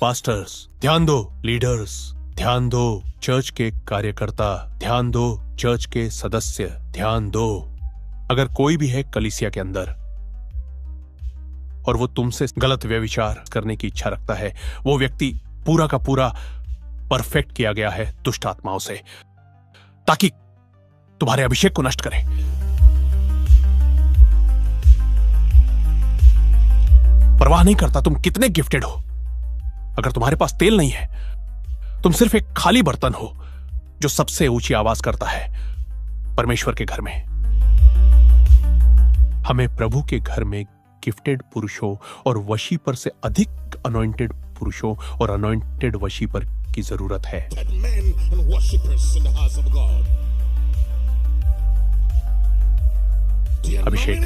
Pastors ध्यान दो, leaders ध्यान दो, चर्च के कार्यकर्ता ध्यान दो, चर्च के सदस्य ध्यान दो। अगर कोई भी है कलीसिया के अंदर और वो तुमसे गलत व्यभिचार करने की इच्छा रखता है, वो व्यक्ति पूरा का पूरा परफेक्ट किया गया है दुष्ट आत्माओं से, ताकि तुम्हारे अभिषेक को नष्ट करे। परवाह नहीं करता तुम कितने गिफ्टेड हो। अगर तुम्हारे पास तेल नहीं है, तुम सिर्फ एक खाली बर्तन हो जो सबसे ऊंची आवाज करता है परमेश्वर के घर में। हमें प्रभु के घर में गिफ्टेड पुरुषों और वशीपर से अधिक अनॉइंटेड पुरुषों और अनॉइंटेड वशीपर की जरूरत है। अभिषेक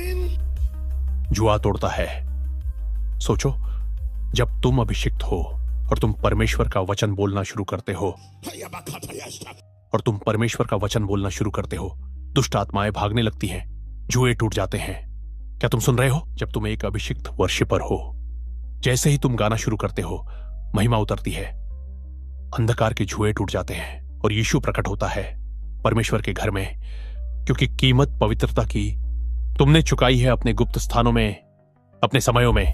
जुआ तोड़ता है। सोचो, जब तुम अभिषिक्त हो और तुम परमेश्वर का वचन बोलना शुरू करते हो दुष्ट आत्माएं भागने लगती हैं, जुए टूट जाते हैं। क्या तुम सुन रहे हो? जब तुम एक अभिषिक्त वर्शिपर हो, जैसे ही तुम गाना शुरू करते हो, महिमा उतरती है, अंधकार के जुए टूट जाते हैं और यीशु प्रकट होता है परमेश्वर के घर में, क्योंकि कीमत पवित्रता की तुमने चुकाई है अपने गुप्त स्थानों में, अपने समयों में।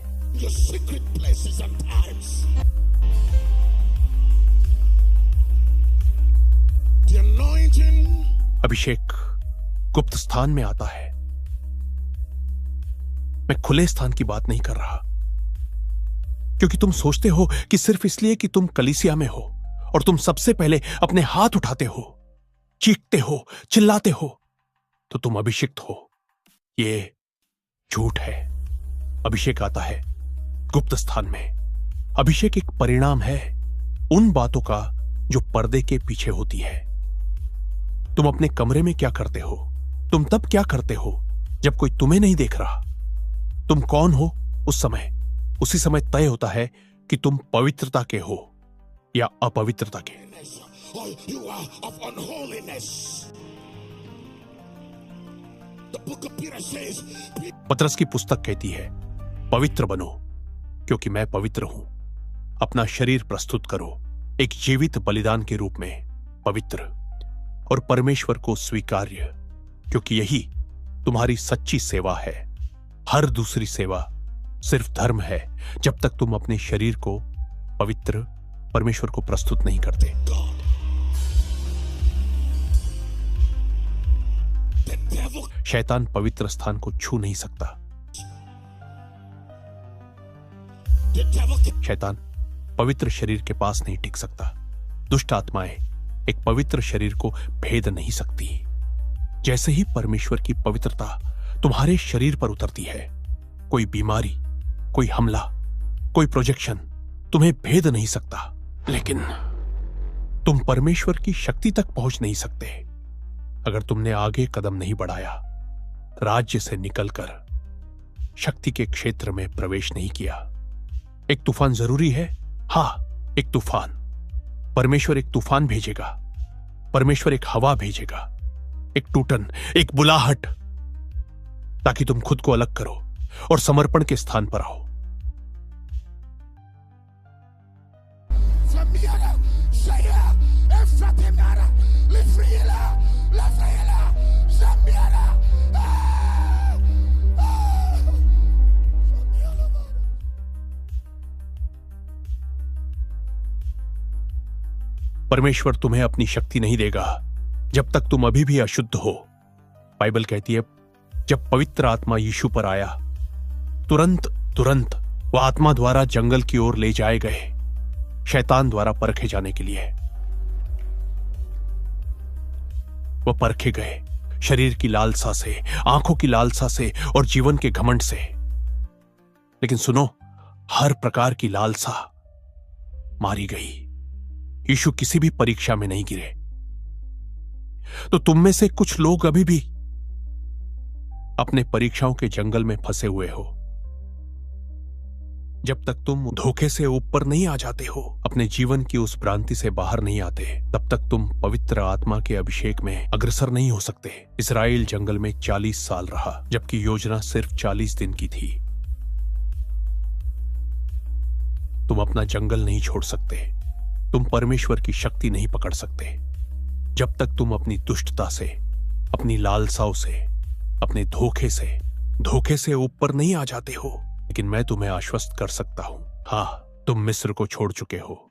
अभिषेक गुप्त स्थान में आता है। मैं खुले स्थान की बात नहीं कर रहा, क्योंकि तुम सोचते हो कि सिर्फ इसलिए कि तुम कलीसिया में हो और तुम सबसे पहले अपने हाथ उठाते हो, चीखते हो, चिल्लाते हो, तो तुम अभिषिक्त हो। ये झूठ है। अभिषेक आता है गुप्त स्थान में। अभिषेक एक परिणाम है उन बातों का जो पर्दे के पीछे होती है। तुम अपने कमरे में क्या करते हो? तुम तब क्या करते हो जब कोई तुम्हें नहीं देख रहा? तुम कौन हो उसी समय तय होता है कि तुम पवित्रता के हो या अपवित्रता के। पतरस की पुस्तक कहती है, पवित्र बनो क्योंकि मैं पवित्र हूं। अपना शरीर प्रस्तुत करो एक जीवित बलिदान के रूप में, पवित्र और परमेश्वर को स्वीकार्य, क्योंकि यही तुम्हारी सच्ची सेवा है। हर दूसरी सेवा सिर्फ धर्म है जब तक तुम अपने शरीर को पवित्र परमेश्वर को प्रस्तुत नहीं करते। शैतान पवित्र स्थान को छू नहीं सकता। शैतान पवित्र शरीर के पास नहीं टिक सकता। दुष्ट आत्माएं एक पवित्र शरीर को भेद नहीं सकती। जैसे ही परमेश्वर की पवित्रता तुम्हारे शरीर पर उतरती है, कोई बीमारी, कोई हमला, कोई प्रोजेक्शन तुम्हें भेद नहीं सकता। लेकिन तुम परमेश्वर की शक्ति तक पहुंच नहीं सकते अगर तुमने आगे कदम नहीं बढ़ाया, राज्य से निकलकर शक्ति के क्षेत्र में प्रवेश नहीं किया। एक तूफान जरूरी है। हां, एक तूफान। परमेश्वर एक तूफान भेजेगा। परमेश्वर एक हवा भेजेगा, एक टूटन, एक बुलाहट, ताकि तुम खुद को अलग करो और समर्पण के स्थान पर आओ। परमेश्वर तुम्हें अपनी शक्ति नहीं देगा जब तक तुम अभी भी अशुद्ध हो। बाइबल कहती है, जब पवित्र आत्मा यीशु पर आया, तुरंत वह आत्मा द्वारा जंगल की ओर ले जाए गए, शैतान द्वारा परखे जाने के लिए। वह परखे गए शरीर की लालसा से, आंखों की लालसा से और जीवन के घमंड से। लेकिन सुनो, हर प्रकार की लालसा मारी गई। यीशु किसी भी परीक्षा में नहीं गिरे। तो तुम में से कुछ लोग अभी भी अपने परीक्षाओं के जंगल में फंसे हुए हो। जब तक तुम धोखे से ऊपर नहीं आ जाते हो, अपने जीवन की उस भ्रांति से बाहर नहीं आते, तब तक तुम पवित्र आत्मा के अभिषेक में अग्रसर नहीं हो सकते। इस्राएल जंगल में 40 साल रहा, जबकि योजना सिर्फ 40 दिन की थी। तुम अपना जंगल नहीं छोड़ सकते, तुम परमेश्वर की शक्ति नहीं पकड़ सकते जब तक तुम अपनी दुष्टता से, अपनी लालसाओं से, अपने धोखे से ऊपर नहीं आ जाते हो। लेकिन मैं तुम्हें आश्वस्त कर सकता हूं, हां, तुम मिस्र को छोड़ चुके हो।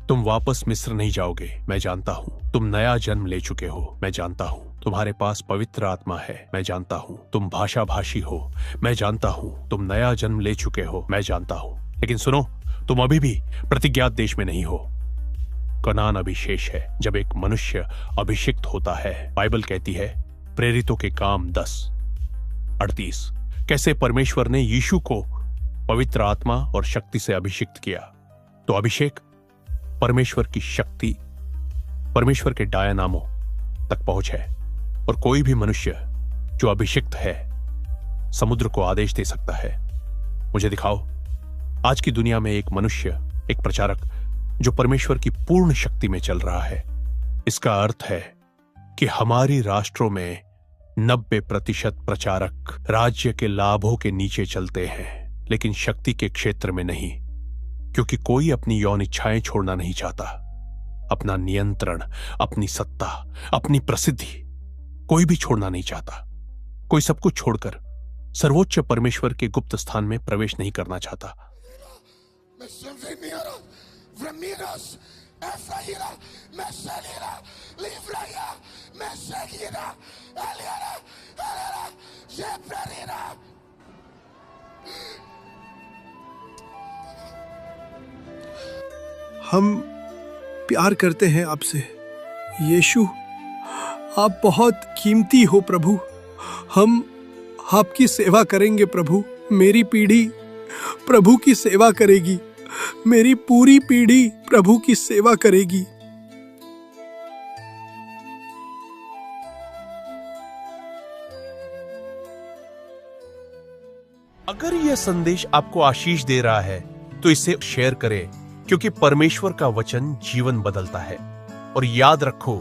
तुम वापस मिस्र नहीं जाओगे, मैं जानता हूं। तुम नया जन्म ले चुके हो, मैं जानता हूं। तुम्हारे पास पवित्र आत्मा है, मैं जानता हूं। तुम भाषाभाषी हो, मैं जानता हूं। तुम नया जन्म ले चुके हो, मैं जानता हूं। लेकिन सुनो, तुम अभी भी प्रतिज्ञात देश में नहीं हो। कनान अभिषेक है जब एक मनुष्य अभिषिक्त होता है। बाइबल कहती है, प्रेरितों के काम 10:38, कैसे परमेश्वर ने यीशु को पवित्र आत्मा और शक्ति से अभिषिक्त किया। तो अभिषेक परमेश्वर की शक्ति, परमेश्वर के डायनामो तक पहुंच है। और कोई भी मनुष्य जो अभिषिक्त है समुद्र को आदेश दे सकता है, मुझे दिखाओ आज की दुनिया में एक मनुष्य, एक प्रचारक जो परमेश्वर की पूर्ण शक्ति में चल रहा है। इसका अर्थ है कि हमारी राष्ट्रों में 90% प्रचारक राज्य के लाभों के नीचे चलते हैं, लेकिन शक्ति के क्षेत्र में नहीं, क्योंकि कोई अपनी यौन इच्छाएं छोड़ना नहीं चाहता। अपना नियंत्रण, अपनी सत्ता, अपनी प्रसिद्धि कोई भी छोड़ना नहीं चाहता। कोई सब कुछ छोड़कर सर्वोच्च परमेश्वर के गुप्त स्थान में प्रवेश नहीं करना चाहता। हम प्यार करते हैं आपसे यीशु, आप बहुत कीमती हो प्रभु। हम आपकी सेवा करेंगे प्रभु। मेरी पीढ़ी प्रभु की सेवा करेगी, मेरी पूरी पीढ़ी प्रभु की सेवा करेगी। अगर यह संदेश आपको आशीष दे रहा है तो इसे शेयर करें, क्योंकि परमेश्वर का वचन जीवन बदलता है। और याद रखो,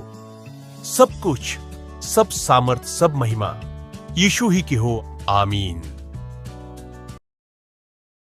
सब कुछ, सब सामर्थ, सब महिमा यीशु ही की हो। आमीन।